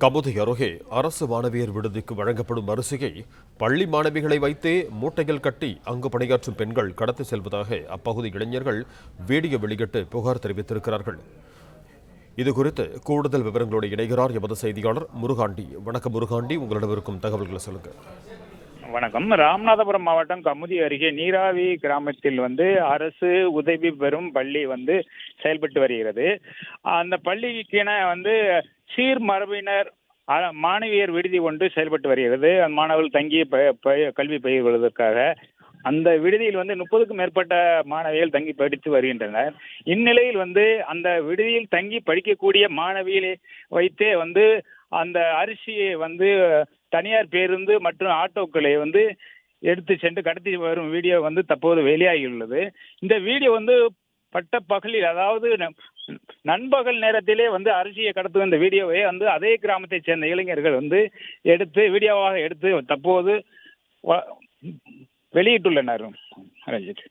கமுதி அருகே அரசு மாணவியர் விடுதிக்கு வழங்கப்படும் அரிசியை பள்ளி மாணவிகளை வைத்தே மூட்டையில் கட்டி அங்கு பணியாற்றும் பெண்கள் கடத்தி செல்வதாக அப்பகுதி இளைஞர்கள் வீடியோ வெளியிட்டு புகார் தெரிவித்திருக்கிறார்கள். இதுகுறித்து கூடுதல் விவரங்களோடு இணைகிறார் எமது செய்தியாளர் முருகாண்டி. வணக்கம் முருகாண்டி, உங்களிடம் இருக்கும் தகவல்களை சொல்லுங்க. வணக்கம். ராமநாதபுரம் மாவட்டம் கமுதி அருகே நீராவி கிராமத்தில் அரசு உதவி பெறும் பள்ளி செயல்பட்டு வருகிறது. அந்த பள்ளிக்கென சீர் மரபினர் மாணவியர் விடுதி ஒன்று செயல்பட்டு வருகிறது. மாணவர்கள் தங்கி கல்வி பயில்வதற்காக அந்த விடுதியில் 30க்கும் மேற்பட்ட மாணவிகள் தங்கி படித்து வருகின்றனர். இந்நிலையில் அந்த விடுதியில் தங்கி படிக்கக்கூடிய மாணவிகளை வைத்தே அந்த அரிசியை தனியார் பேருந்து மற்றும் ஆட்டோக்களை எடுத்து சென்று கடத்தி வரும் வீடியோ தற்போது வெளியாகியுள்ளது. இந்த வீடியோ பட்ட பகலில், அதாவது நண்பகல் நேரத்திலே அரிசியை கடத்தும் இந்த வீடியோவை அதே கிராமத்தை சேர்ந்த இளைஞர்கள் எடுத்து வீடியோவாக எடுத்து தற்போது வெளியிட்டுள்ளனர். ரஞ்சித்.